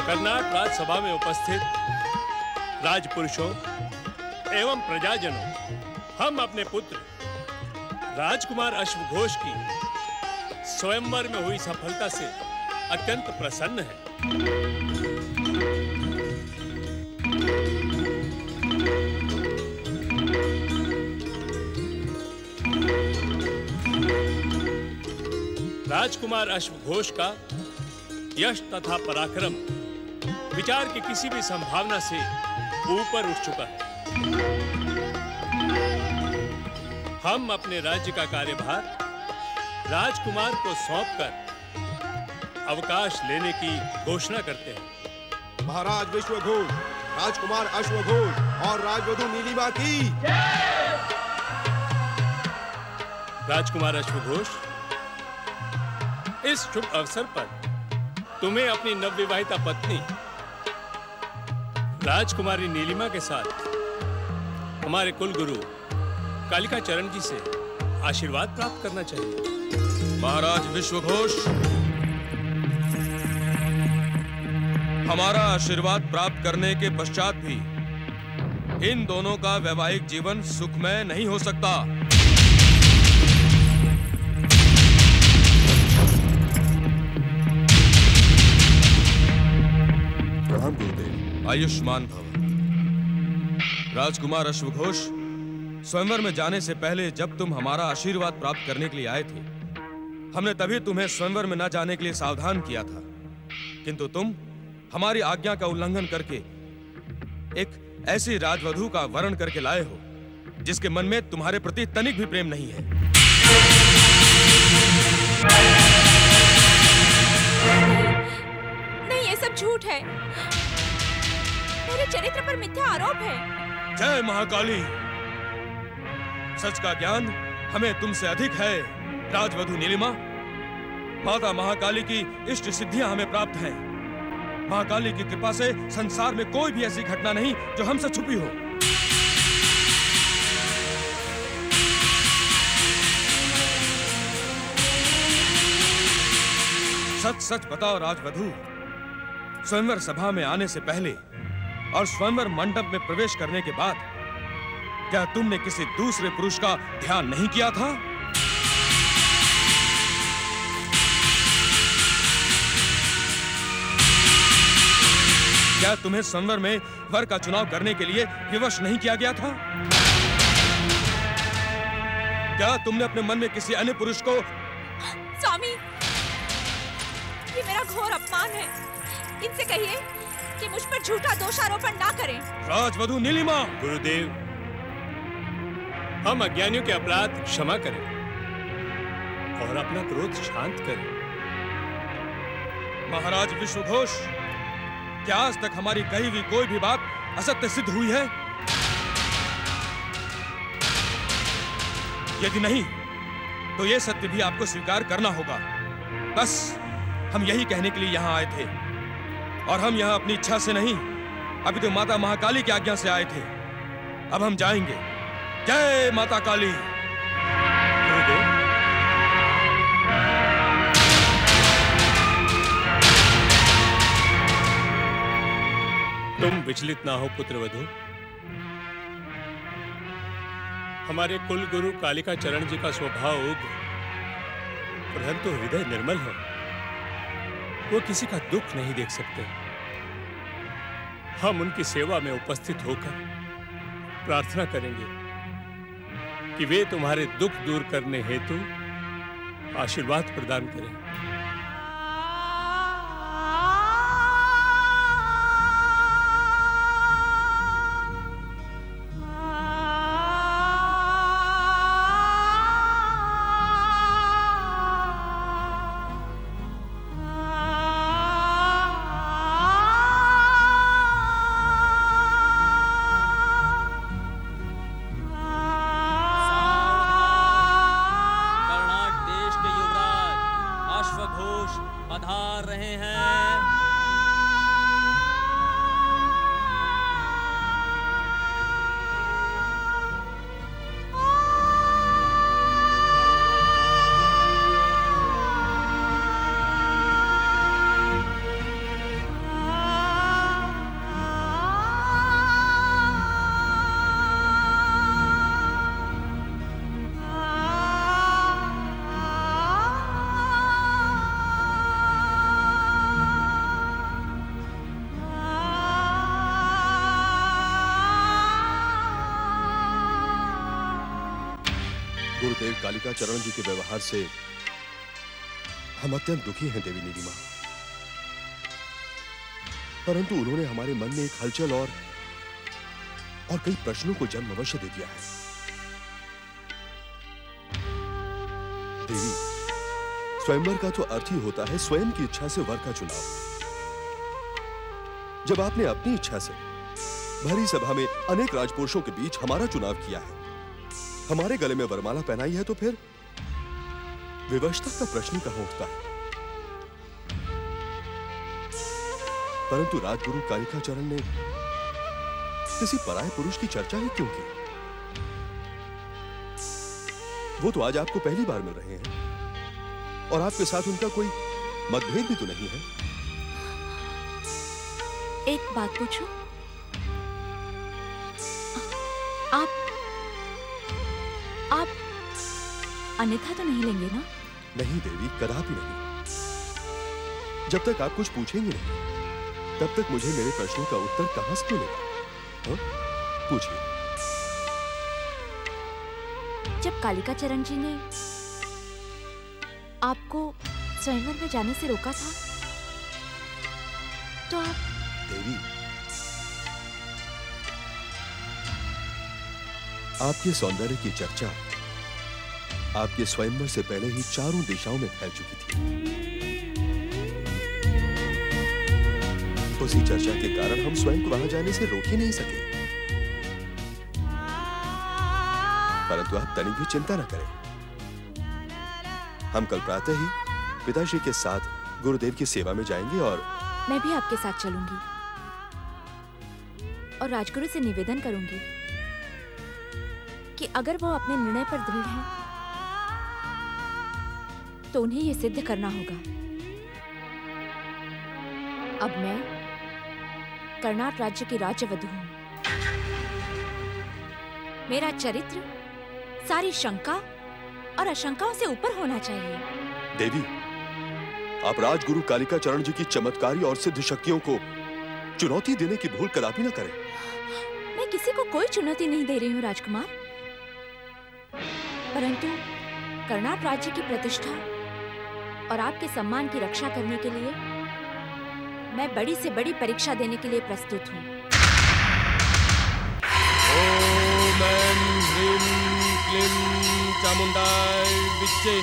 कर्नाटक राज्यसभा में उपस्थित राजपुरुषों एवं प्रजाजनों, हम अपने पुत्र राजकुमार अश्वघोष की स्वयंवर में हुई सफलता से अत्यंत प्रसन्न हैं। राजकुमार अश्वघोष का यश तथा पराक्रम विचार की किसी भी संभावना से ऊपर उठ चुका है। हम अपने राज्य का कार्यभार राजकुमार को सौंपकर अवकाश लेने की घोषणा करते हैं। महाराज विश्वघोष, राजकुमार अश्वघोष और राजवधू नीलिमा की राजकुमार अश्वघोष, इस शुभ अवसर पर तुम्हें अपनी नवविवाहिता पत्नी राजकुमारी नीलिमा के साथ हमारे कुलगुरु कालिका चरण जी से आशीर्वाद प्राप्त करना चाहिए। महाराज विश्वघोष, हमारा आशीर्वाद प्राप्त करने के पश्चात भी इन दोनों का वैवाहिक जीवन सुखमय नहीं हो सकता। आयुष्मान भव। राजकुमार अश्वघोष, स्वयंवर में जाने से पहले जब तुम हमारा आशीर्वाद प्राप्त करने के लिए आए थे, हमने तभी तुम्हें स्वयंवर में न जाने के लिए सावधान किया था, किंतु तुम हमारी आज्ञा का उल्लंघन करके एक ऐसी राजवधू का वरण करके लाए हो जिसके मन में तुम्हारे प्रति तनिक भी प्रेम नहीं है। नहीं, ये सब झूठ है। मेरे चरित्र पर मिथ्या आरोप है। जय महाकाली, सच का ज्ञान हमें तुमसे अधिक है। राजवधू नीलिमा, माता महाकाली की इष्ट सिद्धियां हमें प्राप्त हैं। महाकाली की कृपा से संसार में कोई भी ऐसी घटना नहीं जो हमसे छुपी हो। सच सच बताओ राजवधू, स्वयंवर सभा में आने से पहले और स्वयंवर मंडप में प्रवेश करने के बाद क्या तुमने किसी दूसरे पुरुष का ध्यान नहीं किया था? क्या तुम्हें स्वयंवर में वर का चुनाव करने के लिए विवश नहीं किया गया था? क्या तुमने अपने मन में किसी अन्य पुरुष को? स्वामी, ये मेरा घोर अपमान है। इनसे कहिए कि मुझ पर झूठा दोषारोपण ना करें। राजवधू नीलिमा। गुरुदेव, हम अज्ञानियों के अपराध क्षमा करें और अपना क्रोध शांत करें। महाराज विश्वघोष, क्या आज तक हमारी कही हुई कोई भी बात असत्य सिद्ध हुई है? यदि नहीं तो यह सत्य भी आपको स्वीकार करना होगा। बस हम यही कहने के लिए यहाँ आए थे, और हम यहाँ अपनी इच्छा से नहीं, अभी तो माता महाकाली की आज्ञा से आए थे। अब हम जाएंगे। जय माता काली। तुम विचलित ना हो पुत्रवधू। हमारे कुल गुरु कालिका चरण जी का स्वभाव उग्र परंतु हृदय निर्मल है। वो किसी का दुख नहीं देख सकते। हम उनकी सेवा में उपस्थित होकर प्रार्थना करेंगे कि वे तुम्हारे दुख दूर करने हेतु आशीर्वाद प्रदान करें। गुरुदेव कालिका चरण जी के व्यवहार से हम अत्यंत दुखी हैं देवी नीलिमा, परंतु उन्होंने हमारे मन में एक हलचल और कई प्रश्नों को जन्म अवश्य दे दिया है। देवी, स्वयंवर का तो अर्थ ही होता है स्वयं की इच्छा से वर का चुनाव। जब आपने अपनी इच्छा से भरी सभा में अनेक राजपुरुषों के बीच हमारा चुनाव किया है, हमारे गले में वरमाला पहनाई है, तो फिर विवशता का प्रश्न कहां उठता है? परंतु राजगुरु कालिका चरण ने किसी पराये पुरुष की चर्चा ही क्यों की? वो तो आज आपको पहली बार मिल रहे हैं और आपके साथ उनका कोई मतभेद भी तो नहीं है। एक बात पूछूं? आप अन्यथा तो नहीं लेंगे ना? नहीं देवी, कदापि नहीं। जब तक आप कुछ पूछेंगे नहीं, तब तक मुझे मेरे प्रश्नों का उत्तर कहां से मिलेगा? पूछिए। जब कालिका चरण जी ने आपको स्वयंवर में जाने से रोका था, तो आप... देवी, आपके सौंदर्य की चर्चा आपके स्वयंवर से पहले ही चारों दिशाओं में फैल चुकी थी। उसी चर्चा के कारण हम स्वयं को वहां जाने से रोक ही नहीं सके। परंतु आप तनिक भी चिंता न करें, हम कल प्रातः ही पिताश्री के साथ गुरुदेव की सेवा में जाएंगे और मैं भी आपके साथ चलूंगी और राजगुरु से निवेदन करूंगी कि अगर वो अपने निर्णय पर दृढ़ हैं, तो उन्हें यह सिद्ध करना होगा। अब मैं कर्नाट राज्य की राजवधू हूं। मेरा चरित्र सारी शंका और आशंकाओं से ऊपर होना चाहिए। देवी, आप राजगुरु कालिका चरण जी की चमत्कारी और सिद्ध शक्तियों को चुनौती देने की भूल कदापि न करें। मैं किसी को कोई चुनौती नहीं दे रही हूं राजकुमार, परंतु कर्नाट राज्य की प्रतिष्ठा और आपके सम्मान की रक्षा करने के लिए मैं बड़ी से बड़ी परीक्षा देने के लिए प्रस्तुत हूं। ओम ऐं ह्रीं क्लीं चामुंडाय विच्चे।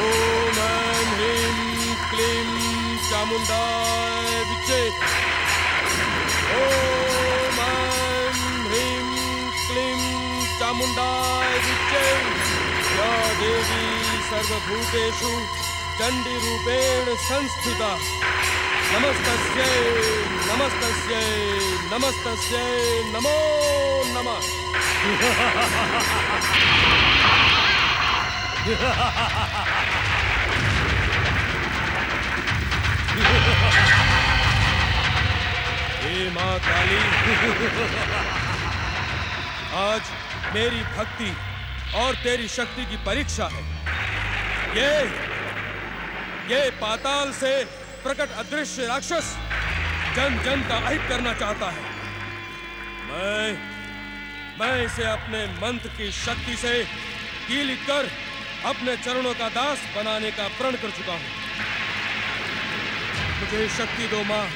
ओम ऐं ह्रीं क्लीं चामुंडाय विच्चे। ओम ऐं ह्रीं क्लीं चामुंडाय विच्चे। या देवी सर्वभूतेषु चंडी रूपेण संस्थिता, नमस्तस्यै नमस्तस्यै नमस्तस्यै नमो नमः। हे मां काली, आज मेरी भक्ति और तेरी शक्ति की परीक्षा है। ये पाताल से प्रकट अदृश्य राक्षस जन जन का अहित करना चाहता है। मैं इसे अपने मंत्र की शक्ति से कीलित कर अपने चरणों का दास बनाने का प्रण कर चुका हूं। मुझे शक्ति दो मां,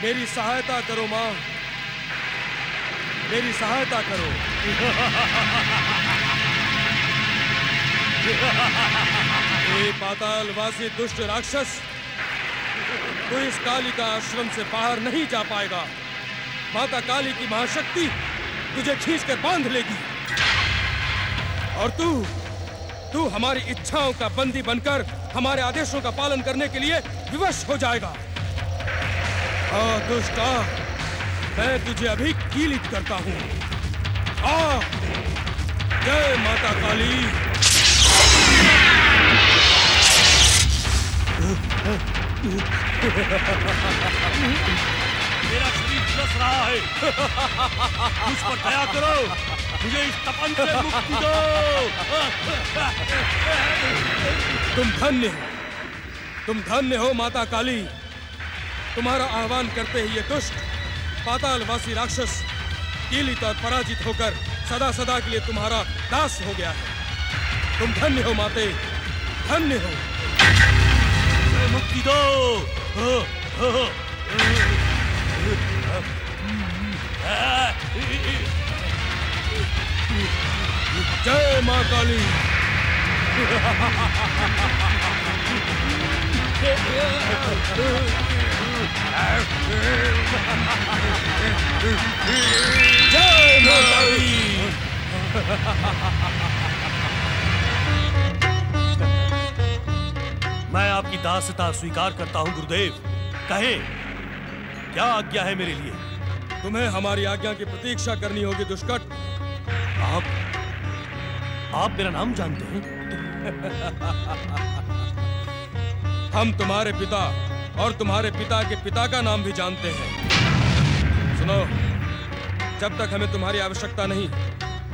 मेरी सहायता करो मां, मेरी सहायता करो। ये पातालवासी दुष्ट राक्षस, तू इस काली का आश्रम से बाहर नहीं जा पाएगा। माता काली की महाशक्ति तुझे खींचकर बांध लेगी और तू हमारी इच्छाओं का बंदी बनकर हमारे आदेशों का पालन करने के लिए विवश हो जाएगा। दुष्ट, मैं तुझे अभी कीलित करता हूं। जय माता काली। मेरा शरीर झुलस रहा है, मुझ पर दया करो, मुझे इस तपन से मुक्ति दो। तुम धन्य हो माता काली। तुम्हारा आह्वान करते ही ये दुष्ट पातालवासी राक्षस कीलित और पराजित होकर सदा सदा के लिए तुम्हारा दास हो गया है। तुम धन्य हो माते, धन्य हो। मुक्ति दो। जय मां काली। जय मां काली। मैं आपकी दासता स्वीकार करता हूं गुरुदेव। कहें, क्या आज्ञा है मेरे लिए? तुम्हें हमारी आज्ञा की प्रतीक्षा करनी होगी दुष्कट। आप मेरा नाम जानते हैं? हम तुम्हारे पिता और तुम्हारे पिता के पिता का नाम भी जानते हैं। सुनो, जब तक हमें तुम्हारी आवश्यकता नहीं,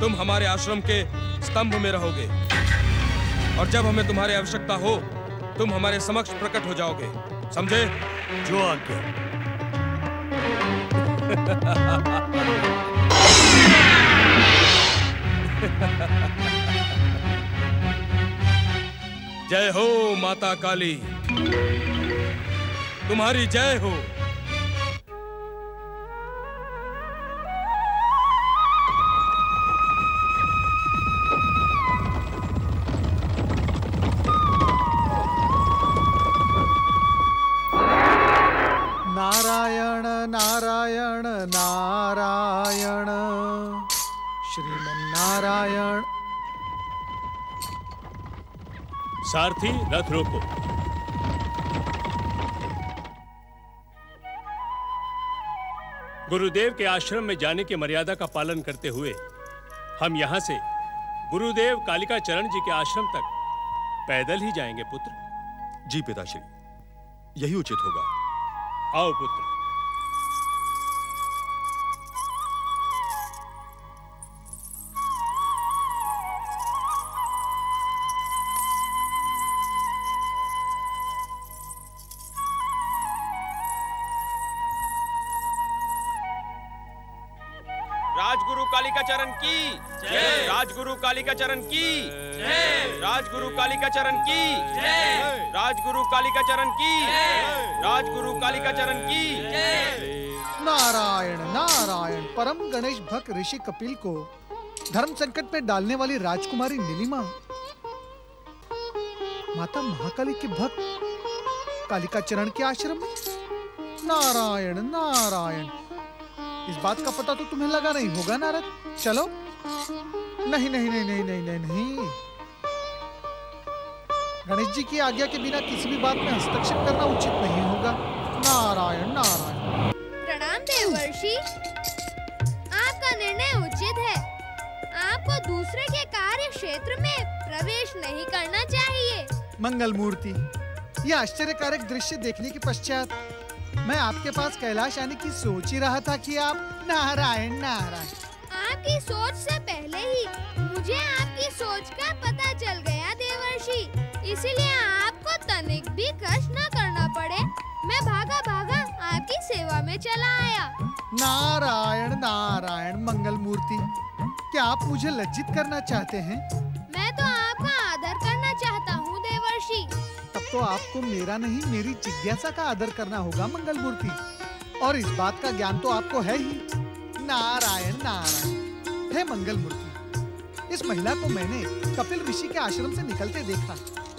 तुम हमारे आश्रम के स्तंभ में रहोगे, और जब हमें तुम्हारी आवश्यकता हो, तुम हमारे समक्ष प्रकट हो जाओगे। समझे? जो आज्ञा। जय हो माता काली, तुम्हारी जय हो। नारायण नारायण नारायण श्रीमन्नारायण। सारथी, रथ रोको। गुरुदेव के आश्रम में जाने की मर्यादा का पालन करते हुए हम यहाँ से गुरुदेव कालिका चरण जी के आश्रम तक पैदल ही जाएंगे पुत्र। जी पिताश्री, यही उचित होगा। आओ पुत्र। राजगुरु कालिका चरण की जय। राजगुरु कालिका चरण की जय। राजगुरु कालिका चरण की जय। राजगुरु कालिका चरण की जय। राजगुरु कालिका चरण की जय। नारायण नारायण। परम गणेश भक्त ऋषि कपिल को धर्म संकट में डालने वाली राजकुमारी नीलिमा माता महाकाली के भक्त कालिका चरण के आश्रम में। नारायण नारायण। इस बात का पता तो तुम्हें लगा नहीं होगा नारद। चलो। नहीं नहीं नहीं नहीं नहीं नहीं नहीं, गणेश जी की आज्ञा के बिना किसी भी बात में हस्तक्षेप करना उचित नहीं होगा। नारायण नारायण। प्रणाम देवर्षि, आपका निर्णय उचित है। आपको दूसरे के कार्य क्षेत्र में प्रवेश नहीं करना चाहिए। मंगल मूर्ति, यह आश्चर्यकारक दृश्य देखने के पश्चात मैं आपके पास कैलाश आने की सोच ही रहा था कि आप नारायण नारायण। आपकी सोच से पहले ही मुझे आपकी सोच का पता चल गया देवर्षि, इसीलिए आपको तनिक भी कष्ट न करना पड़े, मैं भागा भागा आपकी सेवा में चला आया। नारायण नारायण। मंगल मूर्ति, क्या आप मुझे लज्जित करना चाहते हैं? मैं तो आपका आदर करना चाहता हूँ देवर्षि। तब तो आपको मेरा नहीं, मेरी जिज्ञासा का आदर करना होगा मंगल मूर्ति, और इस बात का ज्ञान तो आपको है ही। नारायण नारायण। हे मंगल मूर्ति, इस महिला को मैंने कपिल ऋषि के आश्रम से निकलते देखा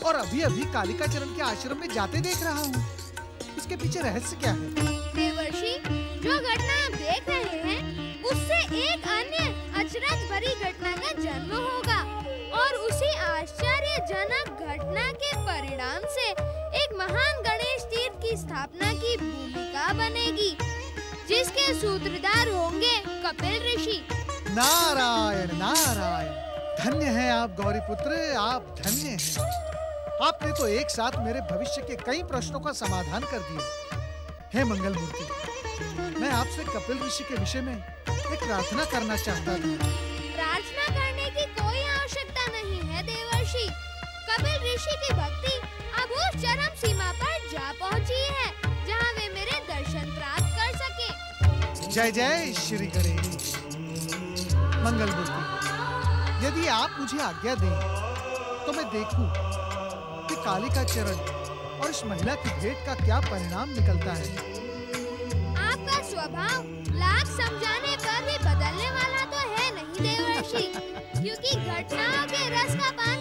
और अभी अभी कालिका चरण के आश्रम में जाते देख रहा हूँ। इसके पीछे रहस्य क्या है? देवर्षि, जो घटना आप देख रहे हैं उससे एक अन्य अचरज भरी घटना का जन्म होगा, और उसी आश्चर्यजनक घटना के परिणाम से एक महान गणेश तीर्थ की स्थापना की भूमिका बनेगी, जिसके सूत्रधार होंगे कपिल ऋषि। नारायण नारायण। धन्य है आप गौरी पुत्र, आप धन्य हैं। आपने तो एक साथ मेरे भविष्य के कई प्रश्नों का समाधान कर दिया। हे मंगल मूर्ति, मैं आपसे कपिल ऋषि के विषय में एक प्रार्थना करना चाहता था। प्रार्थना करने की कोई आवश्यकता नहीं है देवर्षि। कपिल ऋषि की भक्ति अब उस चरम सीमा पर जा पहुंची है जहां वे मेरे दर्शन प्राप्त कर सके। जय जय श्री गणेश। मंगल मूर्ति, यदि आप मुझे आज्ञा दें तो मैं देखूं कि कालिका चरण और इस महिला की भेंट का क्या परिणाम निकलता है। आपका स्वभाव लाख समझाने पर भी बदलने वाला तो है नहीं देवर्षि, क्योंकि घटनाओं के रस का पान